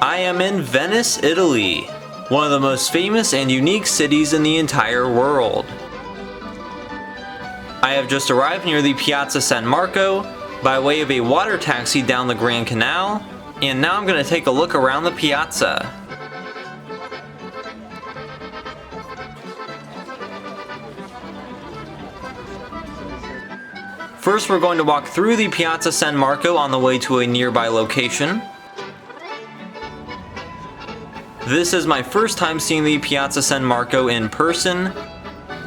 I am in Venice, Italy, one of the most famous and unique cities in the entire world. I have just arrived near the Piazza San Marco by way of a water taxi down the Grand Canal, and now I'm going to take a look around the piazza. First, we're going to walk through the Piazza San Marco on the way to a nearby location. This is my first time seeing the Piazza San Marco in person.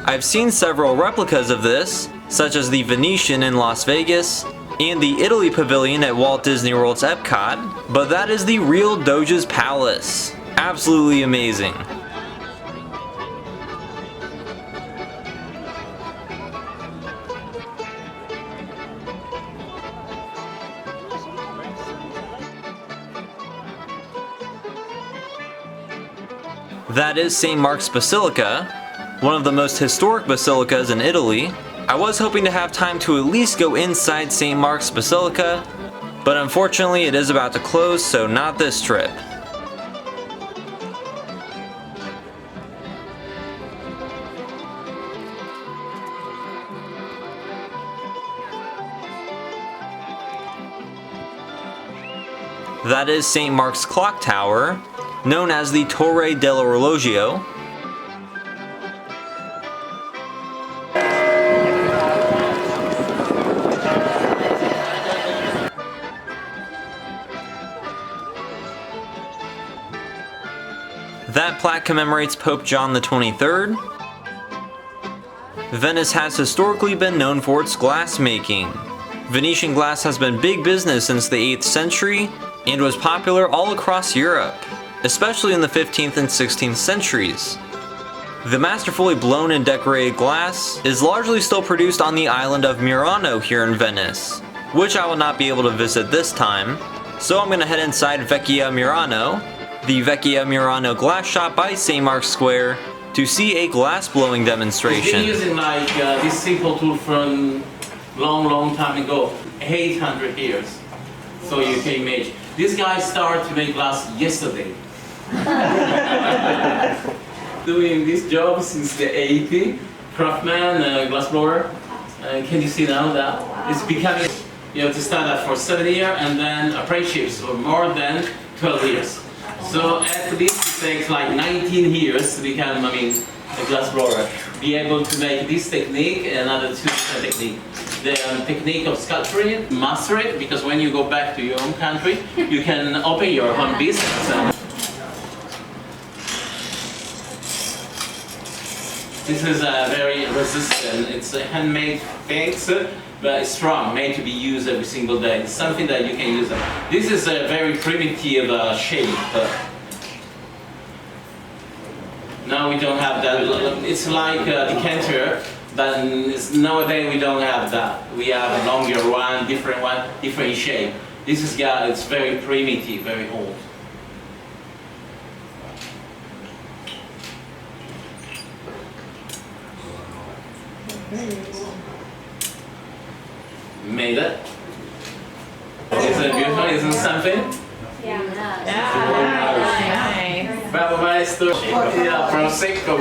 I've seen several replicas of this, such as the Venetian in Las Vegas, and the Italy Pavilion at Walt Disney World's Epcot, but that is the real Doge's Palace. Absolutely amazing. That is St. Mark's Basilica, one of the most historic basilicas in Italy. I was hoping to have time to at least go inside St. Mark's Basilica, but unfortunately it is about to close, so not this trip. That is St. Mark's Clock Tower, known as the Torre dell'Orologio. That plaque commemorates Pope John the 23rd. Venice has historically been known for its glass making. Venetian glass has been big business since the 8th century and was popular all across Europe, especially in the 15th and 16th centuries. The masterfully blown and decorated glass is largely still produced on the island of Murano here in Venice, which I will not be able to visit this time, so I'm going to head inside Vecchia Murano, the Vecchia Murano glass shop by St. Mark's Square, to see a glass blowing demonstration. We've been using this simple tool from long time ago, 800 years, so you can imagine. This guy started to make glass yesterday. Doing this job since the 80s, craftsman, glassblower. Can you see now that it's becoming? You have to start that for 7 years and then apprenticeships for more than 12 years. So at least it takes like 19 years to become, a glassblower. Be able to make this technique and another two different techniques. The technique of sculpturing, master it, because when you go back to your own country, you can open your own business. This is very resistant. It's a handmade paint, but it's strong, made to be used every single day. It's something that you can use. This is a very primitive shape. Now we don't have that. It's like a decanter, but nowadays we don't have that. We have a longer one, different shape. This is it's very primitive, very old. Made it. Isn't it beautiful? Isn't it something? Yeah. Nice. Bravo maestro. Yeah, prosecco.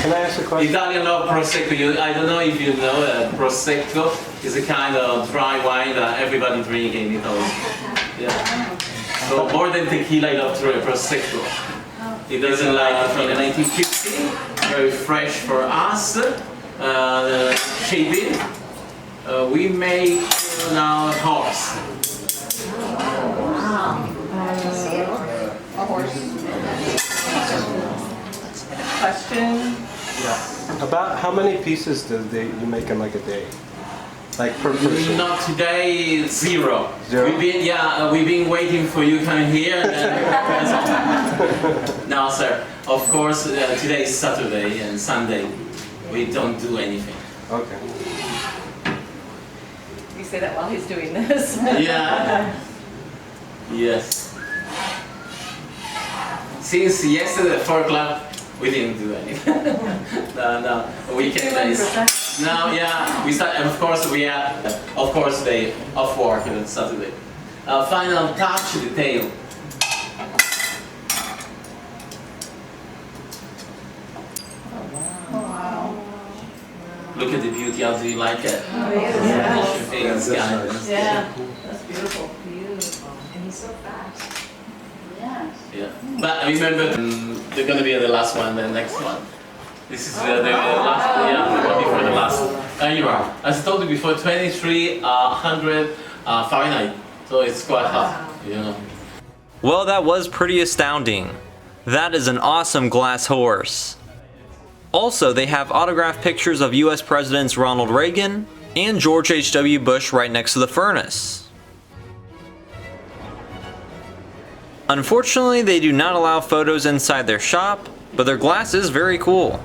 Can I ask a question? Italian love prosecco. I don't know if you know prosecco is a kind of dry wine that everybody drinks in Italy. Yeah. So more than tequila, I love prosecco. It doesn't like it from the 1950s. Very fresh for us. Shaping. We make now a horse. A horse. Question? Yeah. About how many pieces do you make in like a day? Like per person? Not today, zero. Zero? We've been waiting for you coming here. And then no, sir. Of course, today is Saturday and Sunday. We don't do anything. Okay. You say that while he's doing this. Yeah. Yes. Since yesterday at 4 o'clock, we didn't do anything. No. Weekend days. No, yeah. We start. And of course, we have. Of course, day off work on Saturday. Final touch, detail. Look at the beauty. How do you like it? Yeah. Things, guys. Yeah, that's beautiful. Beautiful. And he's so fast. Yes. Yeah. But remember, they're gonna be the last one, the next one. This is the last, yeah, the one before the last. You are. As I told you before, 2300 Fahrenheit. So it's quite hot, you know. Well, that was pretty astounding. That is an awesome glass horse. Also, they have autographed pictures of US Presidents Ronald Reagan and George H.W. Bush right next to the furnace. Unfortunately, they do not allow photos inside their shop, but their glass is very cool.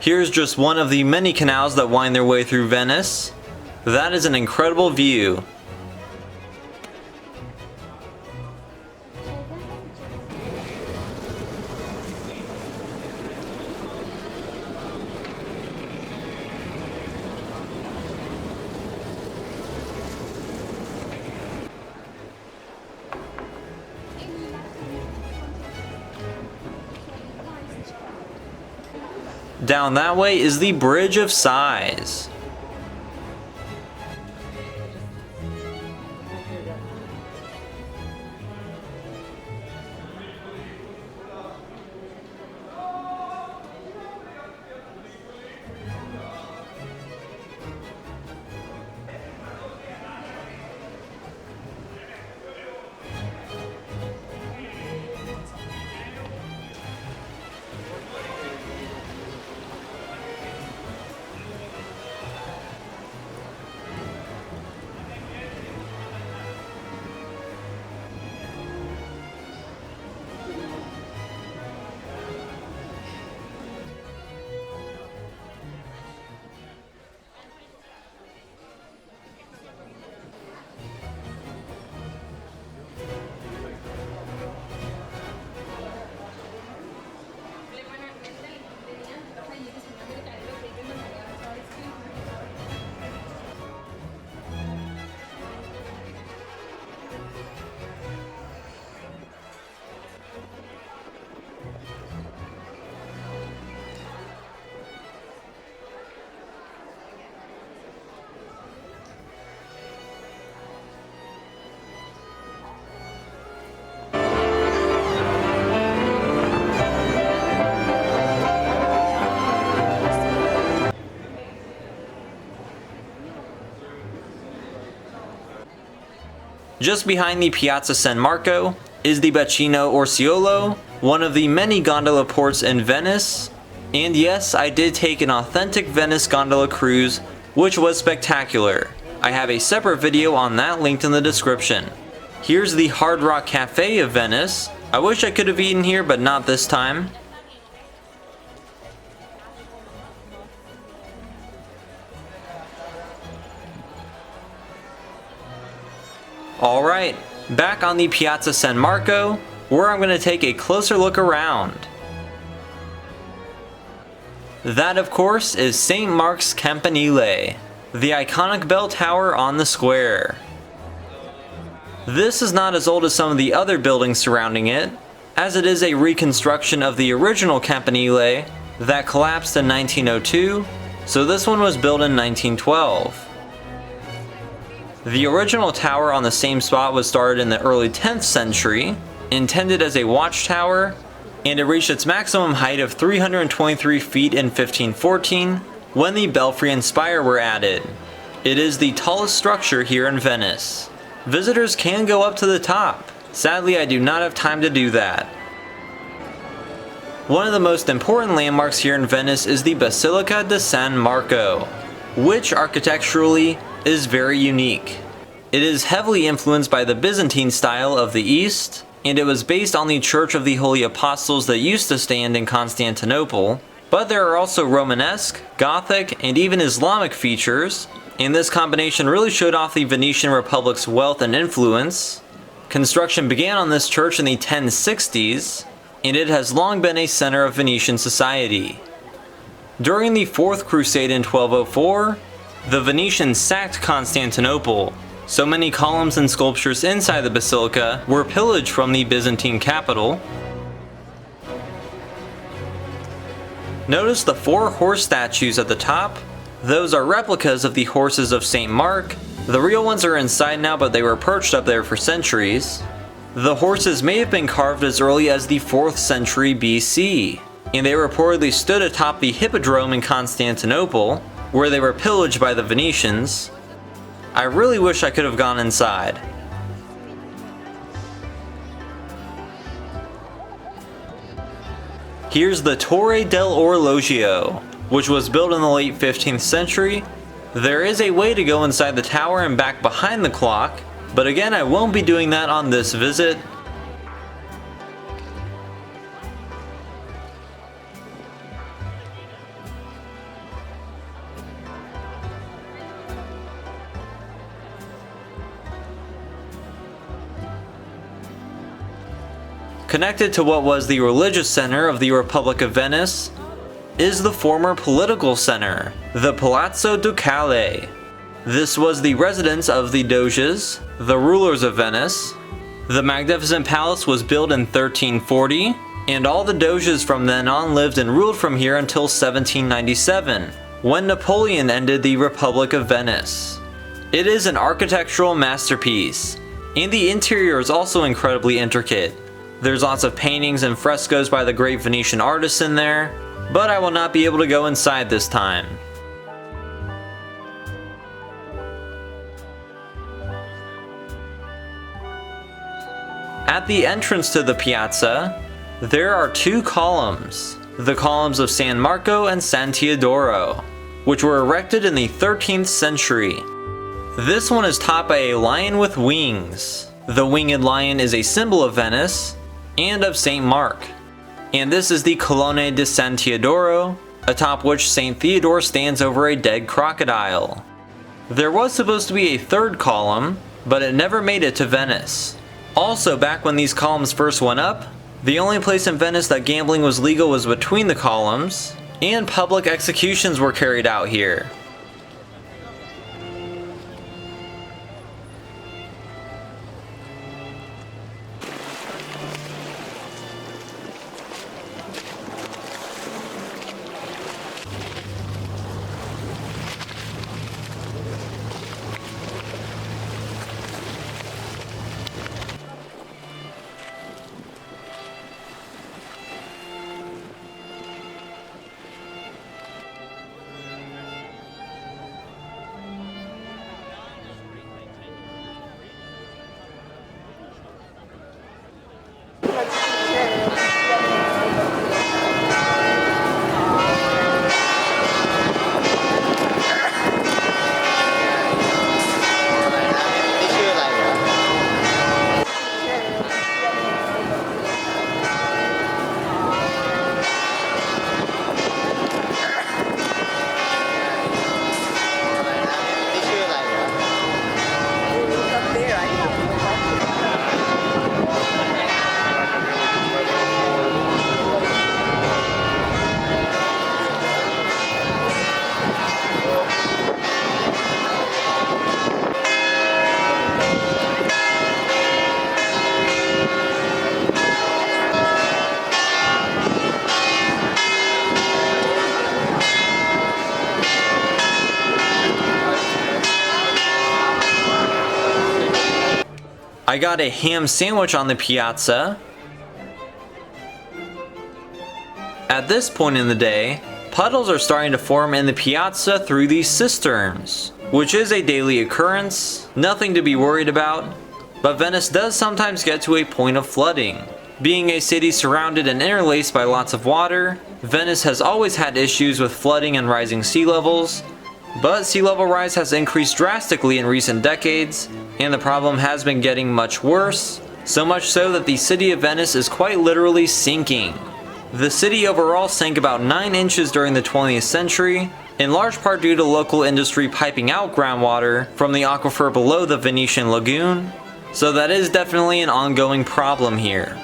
Here's just one of the many canals that wind their way through Venice. That is an incredible view. Down that way is the Bridge of Sighs. Just behind the Piazza San Marco is the Bacino Orsiolo, one of the many gondola ports in Venice. And yes, I did take an authentic Venice gondola cruise, which was spectacular. I have a separate video on that linked in the description. Here's the Hard Rock Cafe of Venice. I wish I could have eaten here, but not this time. Alright, back on the Piazza San Marco, where I'm going to take a closer look around. That, of course, is St. Mark's Campanile, the iconic bell tower on the square. This is not as old as some of the other buildings surrounding it, as it is a reconstruction of the original Campanile that collapsed in 1902, so this one was built in 1912. The original tower on the same spot was started in the early 10th century, intended as a watchtower, and it reached its maximum height of 323 feet in 1514 when the belfry and spire were added. It is the tallest structure here in Venice. Visitors can go up to the top. Sadly, I do not have time to do that. One of the most important landmarks here in Venice is the Basilica di San Marco, which architecturally is very unique. It is heavily influenced by the Byzantine style of the East, and it was based on the Church of the Holy Apostles that used to stand in Constantinople, but there are also Romanesque, Gothic, and even Islamic features, and this combination really showed off the Venetian Republic's wealth and influence. Construction began on this church in the 1060s, and it has long been a center of Venetian society. During the Fourth Crusade in 1204, the Venetians sacked Constantinople, so many columns and sculptures inside the basilica were pillaged from the Byzantine capital. Notice the 4 horse statues at the top? Those are replicas of the horses of St. Mark. The real ones are inside now, but they were perched up there for centuries. The horses may have been carved as early as the 4th century BC, and they reportedly stood atop the Hippodrome in Constantinople, where they were pillaged by the Venetians. I really wish I could have gone inside. Here's the Torre dell'Orologio, which was built in the late 15th century. There is a way to go inside the tower and back behind the clock, but again, I won't be doing that on this visit. Connected to what was the religious center of the Republic of Venice is the former political center, the Palazzo Ducale. This was the residence of the Doges, the rulers of Venice. The magnificent palace was built in 1340, and all the Doges from then on lived and ruled from here until 1797, when Napoleon ended the Republic of Venice. It is an architectural masterpiece, and the interior is also incredibly intricate. There's lots of paintings and frescoes by the great Venetian artists in there, but I will not be able to go inside this time. At the entrance to the piazza, there are 2 columns, the columns of San Marco and San Teodoro, which were erected in the 13th century. This one is topped by a lion with wings. The winged lion is a symbol of Venice and of St. Mark. And this is the Colonne di San Teodoro, atop which St. Theodore stands over a dead crocodile. There was supposed to be a 3rd column, but it never made it to Venice. Also, back when these columns first went up, the only place in Venice that gambling was legal was between the columns, and public executions were carried out here. I got a ham sandwich on the piazza. At this point in the day, puddles are starting to form in the piazza through these cisterns, which is a daily occurrence, nothing to be worried about, but Venice does sometimes get to a point of flooding. Being a city surrounded and interlaced by lots of water, Venice has always had issues with flooding and rising sea levels, but sea level rise has increased drastically in recent decades, and the problem has been getting much worse, so much so that the city of Venice is quite literally sinking. The city overall sank about 9 inches during the 20th century, in large part due to local industry piping out groundwater from the aquifer below the Venetian lagoon, so that is definitely an ongoing problem here.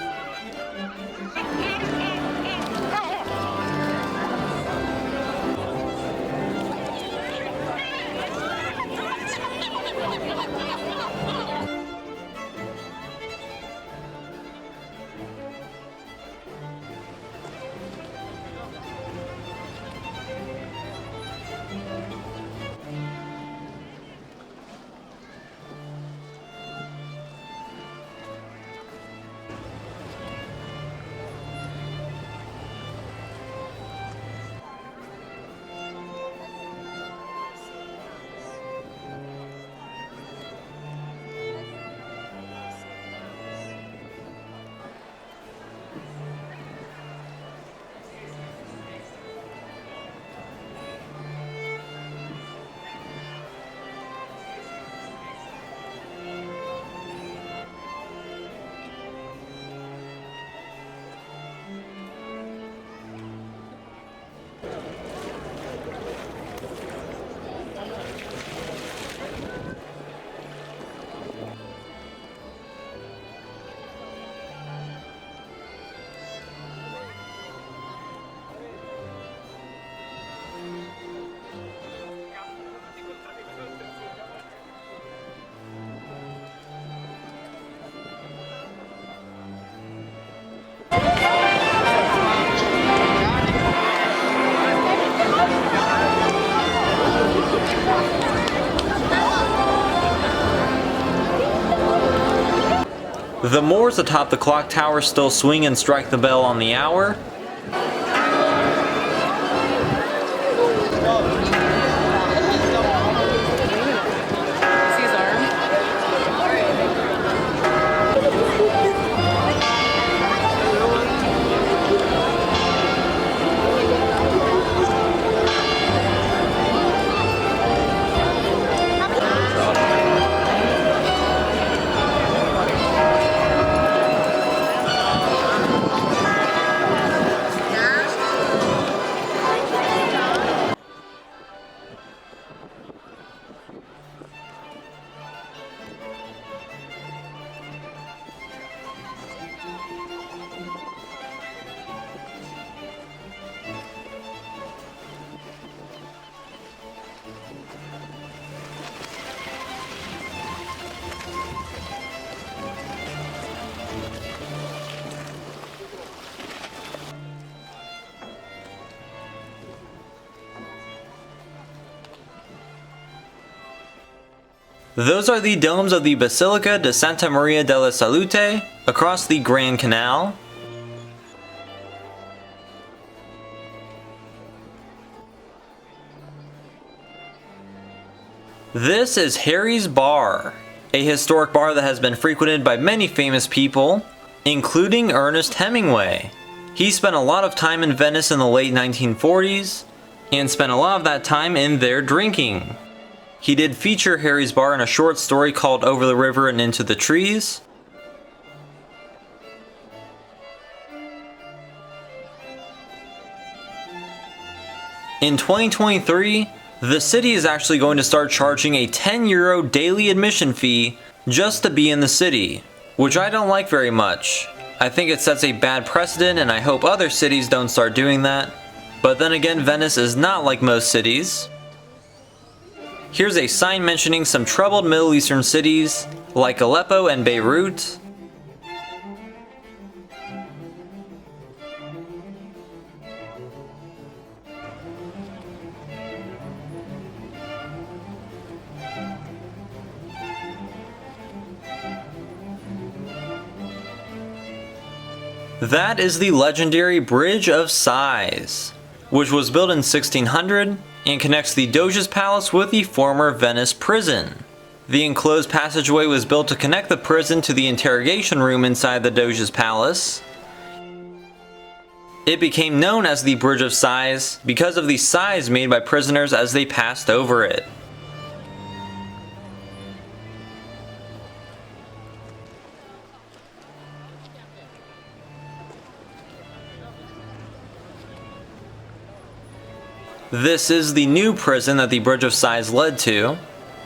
The Moors atop the clock tower still swing and strike the bell on the hour. Those are the domes of the Basilica de Santa Maria della Salute across the Grand Canal. This is Harry's Bar, a historic bar that has been frequented by many famous people, including Ernest Hemingway. He spent a lot of time in Venice in the late 1940s, and spent a lot of that time in there drinking. He did feature Harry's Bar in a short story called Over the River and Into the Trees. In 2023, the city is actually going to start charging a €10 daily admission fee just to be in the city, which I don't like very much. I think it sets a bad precedent, and I hope other cities don't start doing that. But then again, Venice is not like most cities. Here's a sign mentioning some troubled Middle Eastern cities like Aleppo and Beirut. That is the legendary Bridge of Sighs, which was built in 1600 and connects the Doge's Palace with the former Venice prison. The enclosed passageway was built to connect the prison to the interrogation room inside the Doge's Palace. It became known as the Bridge of Sighs because of the sighs made by prisoners as they passed over it. This is the new prison that the Bridge of Sighs led to.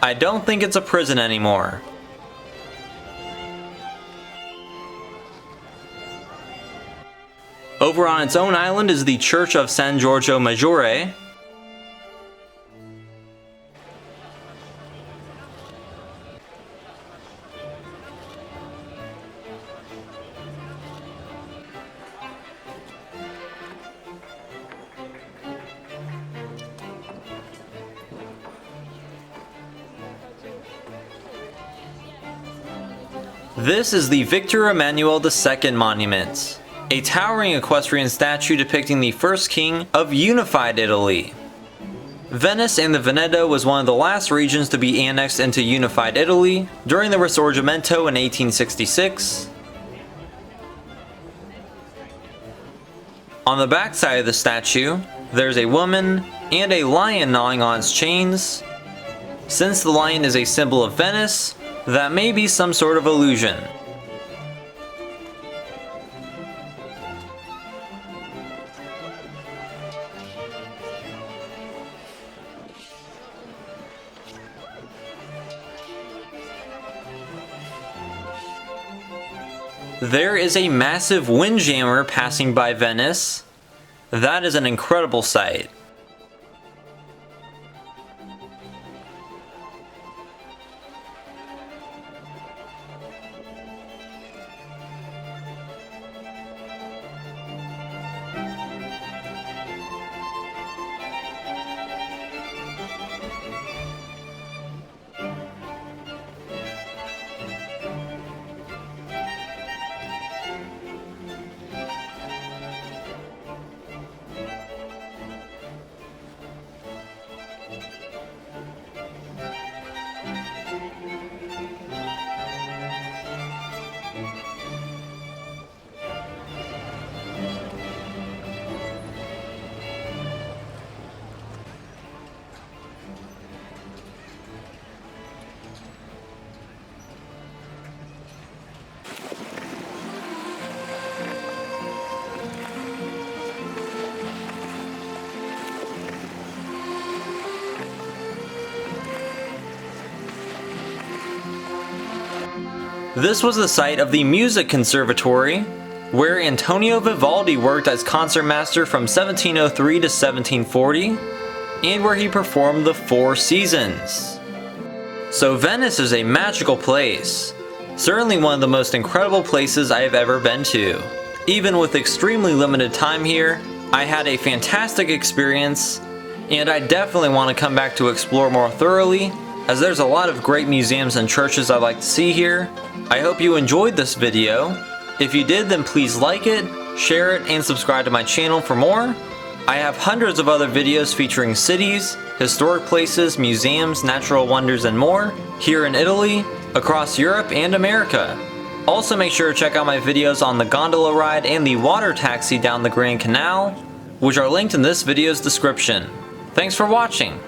I don't think it's a prison anymore. Over on its own island is the Church of San Giorgio Maggiore. This is the Victor Emmanuel II Monument, a towering equestrian statue depicting the first king of unified Italy. Venice and the Veneto was one of the last regions to be annexed into unified Italy during the Risorgimento in 1866. On the back side of the statue, there's a woman and a lion gnawing on its chains. Since the lion is a symbol of Venice, that may be some sort of illusion. There is a massive windjammer passing by Venice. That is an incredible sight. This was the site of the Music Conservatory, where Antonio Vivaldi worked as concertmaster from 1703 to 1740, and where he performed the Four Seasons. So Venice is a magical place. Certainly one of the most incredible places I have ever been to. Even with extremely limited time here, I had a fantastic experience, and I definitely want to come back to explore more thoroughly, as there's a lot of great museums and churches I'd like to see here. I hope you enjoyed this video. If you did, then please like it, share it, and subscribe to my channel for more. I have hundreds of other videos featuring cities, historic places, museums, natural wonders, and more here in Italy, across Europe, and America. Also make sure to check out my videos on the gondola ride and the water taxi down the Grand Canal, which are linked in this video's description. Thanks for watching!